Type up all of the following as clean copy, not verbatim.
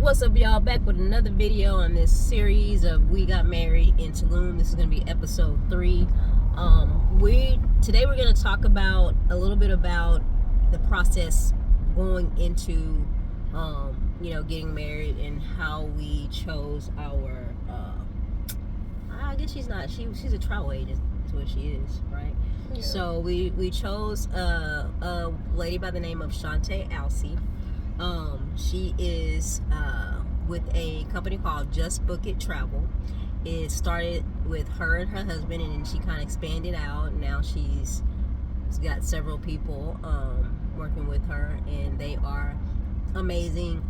what's up, y'all? Back with another video on this series of We Got Married in Tulum. This is going to be episode 3. Today we're going to talk about a little bit about the process going into getting married and how we chose our I guess she's a travel agent is what she is, right? Yeah. So we chose a lady by the name of Shantae Alcee. She is with a company called Just Book It Travel. It started with her and her husband, and then she kind of expanded out. Now she's got several people working with her, and they are amazing.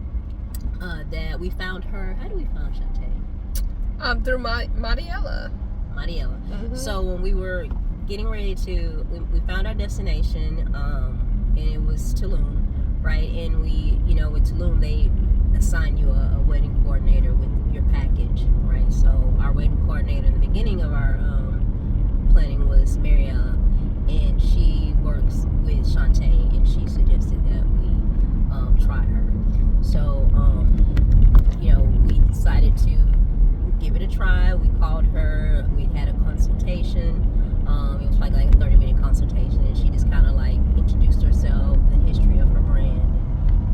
That we found her. How do we find Shantae? Through Mariela. Mm-hmm. So when we were getting ready to, we found our destination, and it was Tulum. Right, and with Tulum, they assign you a wedding coordinator with your package, right? So our wedding coordinator in the beginning of our planning was Mariela, and she works with Shantae, and she suggested that we try her. So, we decided to give it a try. We called her. We had a consultation. It was like a 30-minute consultation, and she just kind of introduced herself, the history of her brand,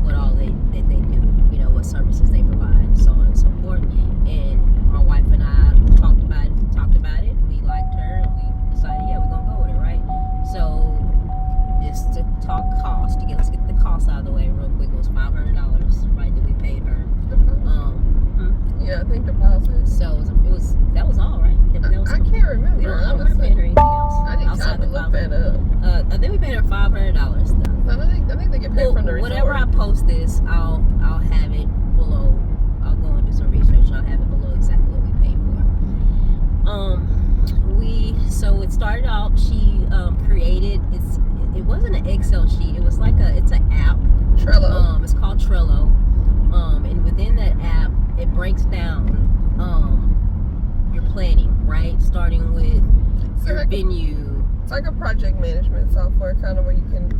what all that they do, what services they provide, so on and so forth. And my wife and I talked about it. We liked her, and we decided, we're gonna go with it, right? So just to talk cost, let's get the cost out of the way real quick. It was $500, right, that we paid her. Yeah, I think deposit. So that was all, right? I can't remember. We don't remember paying her anything else. I didn't have to look that up. I think we paid her $500. I think they get paid from the resort. Whenever I post this, I'll have it below. I'll go and do some research, and I'll have it below exactly what we paid for. So it started out. She created it wasn't an Excel sheet. It was it's an app. Trello. It's called Trello. And within that app, it breaks down your planning, right? Starting with your venue. It's like a project management software, kind of where you can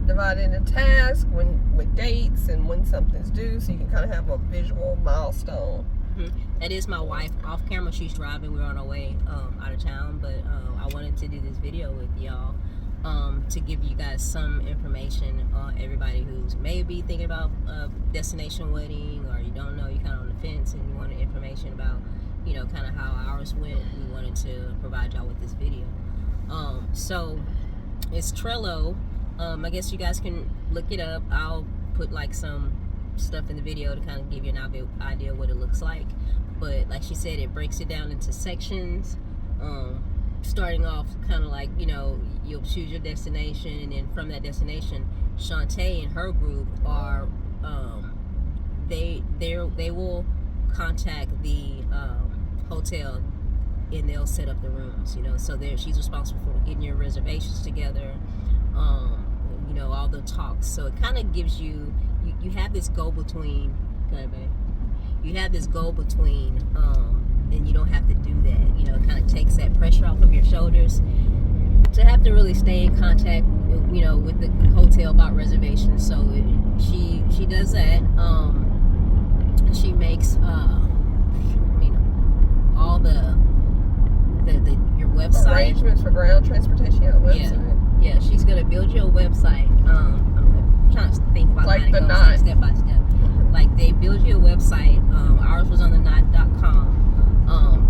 divide into tasks with dates and when something's due, so you can kind of have a visual milestone. Mm-hmm. That is my wife. Off camera, she's driving. We're on our way out of town, but I wanted to do this video with y'all to give you guys some information on everybody who's maybe thinking about a destination wedding, or you don't know, you're kind of on the fence and you wanted information about kind of how ours went. We wanted to provide y'all with this video. So it's Trello. I guess you guys can look it up. I'll put some stuff in the video to kind of give you an idea what it looks like. But like she said, it breaks it down into sections. Starting off kind of you'll choose your destination, and then from that destination, Shantae and her group are they will contact the hotel, and they'll set up the rooms. So she's responsible for getting your reservations together. All the talks. So it kind of gives you have this go between. Okay, babe. You have this go between. And you don't have to do that. It kind of takes that pressure off of your shoulders to have to really stay in contact, with the hotel about reservations. So she does that. She makes all the your website arrangements for ground transportation. Website. Yeah. She's gonna build you a website. I'm trying to think about how the goes, knot. step by step. They build you a website. Ours was on the knot.com.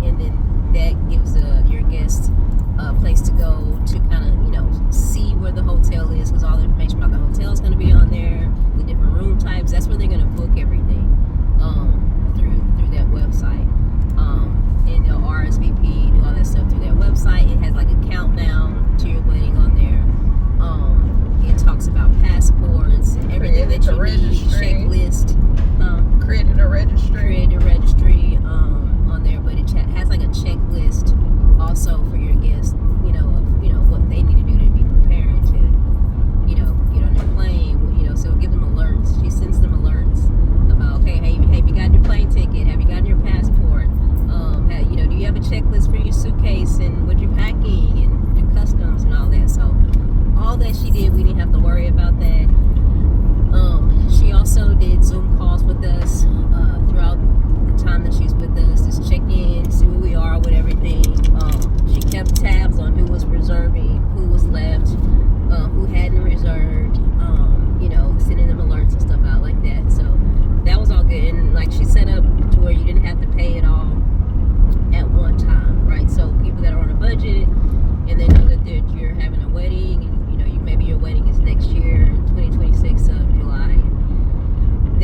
And then that gives your guest a place to go to kind of, see where the hotel is, because all the information about the hotel is going to be on there, the different room types. That's where they're going to book everything through that website. And they'll RSVP, do all that stuff through that website. It has a countdown to your wedding on there. It talks about passports and everything that you need, checklists.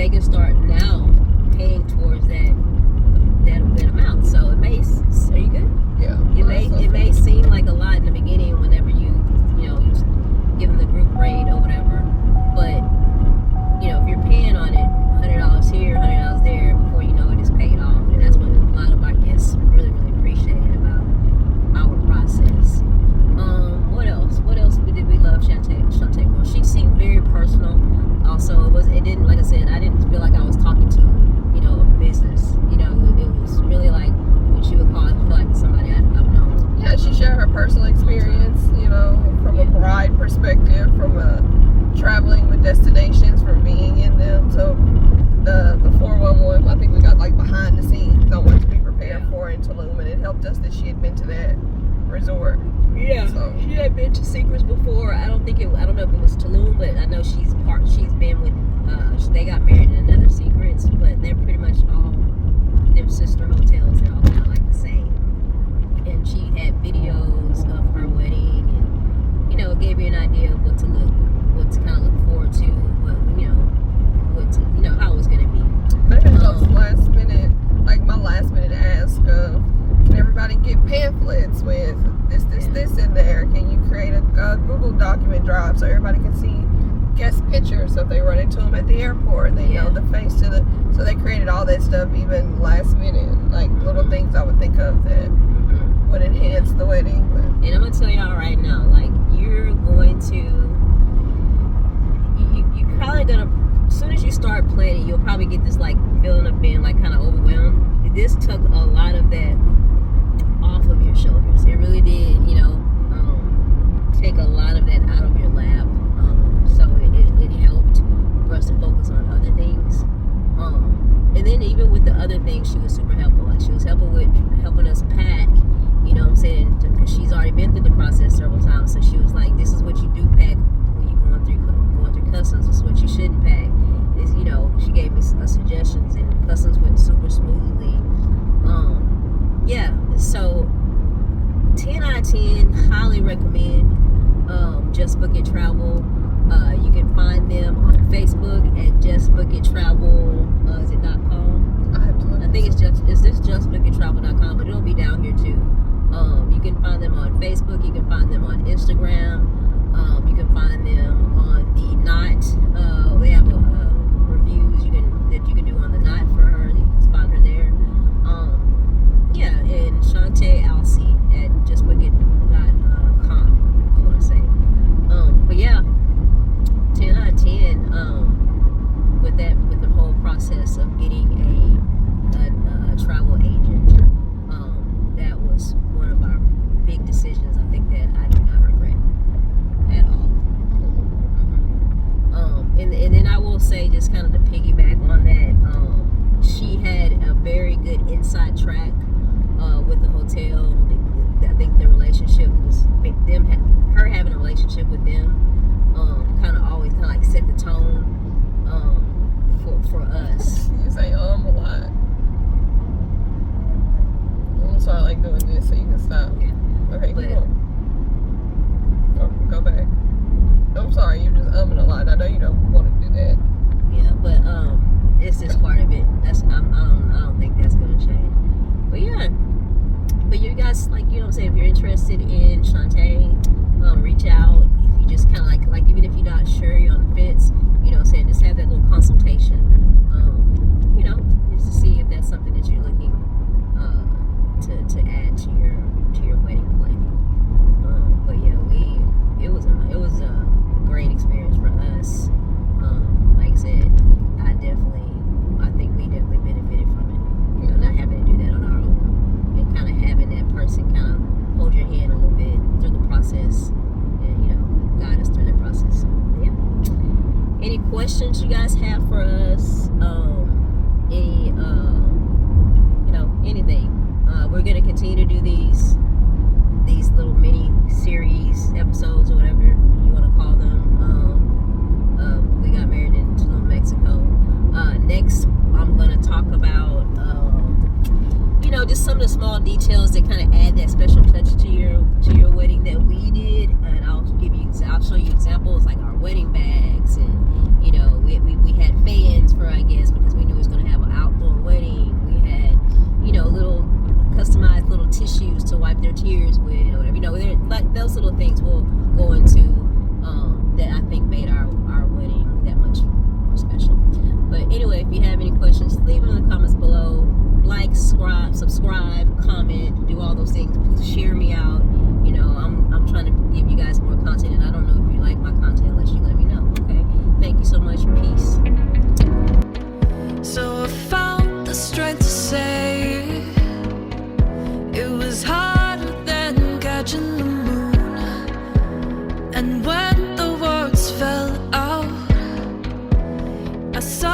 they can start now paying towards that amount. So it may. Are you good? Yeah. It may seem like a lot in the beginning whenever you give them the group rate or whatever, but if you're paying on it $100 here, $100 there, before you know it, it's paid off, and that's what a lot of our guests really appreciated about our process. What else did we love Shantae for? She seemed very personal. Also, it didn't, like I said, I didn't feel like I was talking to a business. It was really like what she would call it, feel like somebody I've known. Yeah, she shared her personal experience, from a bride perspective, from traveling with destinations, from being in them. So the 411, I think we got like behind the scenes on what to be prepared for in Tulum, and it helped us that she had been to that resort. Yeah, so she had been to Secrets before. I don't know if it was Tulum, but I know she's been with. They got married in another Secrets, but they're pretty much all their sister hotels. They're all kind of like the same. And she had videos of her wedding, and it gave you an idea of what to kind of look forward to, how it was gonna be. But those last minute, like my last minute ask of, can everybody get pamphlets with this in there? Can you create a Google document drive so everybody can see guest pictures? So if they run into them at the airport, they know the face to the. So they created all that stuff even last minute, like little things I would think of that would enhance the wedding. But. And I'm gonna tell y'all right now, like you're going to, you're probably gonna, as soon as you start planning, you'll probably get this like feeling of being like kind of overwhelmed. This took a lot of that off of your shoulders. It really did, take a lot of that out of your lap. So it helped for us to focus on other things. And then even with the other things, she was super helpful. Like she was helping us pack. You know what I'm saying? Because she's already been through the process several times. So she was like, "This is what you do pack when you're going through customs. This is what you shouldn't pack." She gave me suggestions, and customs went super smoothly. So 10 out of 10, highly recommend Just Book It Travel. You can find them on Facebook at Just Book It Travel. Is it .com? I have to look. I think it's justbookittravel.com, but it'll be down here too. You can find them on Facebook. You can find them on Instagram. You can find them on the Knot. They have reviews that you can do on the Knot for her. You can find her there. And Shantae Alcee at justbookit.com. I want to say. But yeah, 10 out of 10. With the whole process of getting a travel agent, that was one of our big decisions. I think that I do not regret at all. And then I will say, just kind of to piggyback on that, she had a very good inside track with the hotel. I think the relationship was her having a relationship with them kind of always kind of like set the tone for us. You say a lot. I'm gonna start like doing this so you can stop. Yeah. Okay, cool. Go back. I'm sorry, you're just umming a lot. I know you don't want to do that. Yeah, but it's just part of it. I don't think that's gonna change. But yeah. But you guys, like, you know what I'm saying, if you're interested in Shantae, reach out. If you just kind of like even if you're not sure, you're on the fence, you know what I'm saying, just have that little consultation, just to see if that's something that you're looking to add to your wedding planning. But yeah, it was a great experience for us. Like I said, I think we definitely benefited from it. Not having to do that on our own, and kind of having that person kind of hold your hand a little bit through the process, and guide us through the process. So, yeah. Any questions you guys have for us? Anything? We're gonna continue to do these little mini series episodes or whatever you want to call them. We got married in Tulum, Mexico. Next, I'm gonna talk about just some of the small details that kind of add that special touch to your wedding that we did, and I'll show you examples like our wedding bags, and we had fans for I guess, because we knew it was going to have an outdoor wedding. We had, little customized little tissues to wipe their tears with, or whatever. Like those little things will go into that I think made our wedding that much more special. But anyway, if you have any questions, leave them in the comments below. Like, subscribe, comment, do all those things. Please share me out. I'm trying to give you guys more content, and I don't know if you like my content unless you let me know. Okay, thank you so much. Peace. So I found the strength to say it was harder than catching the moon. And when the words fell out, I saw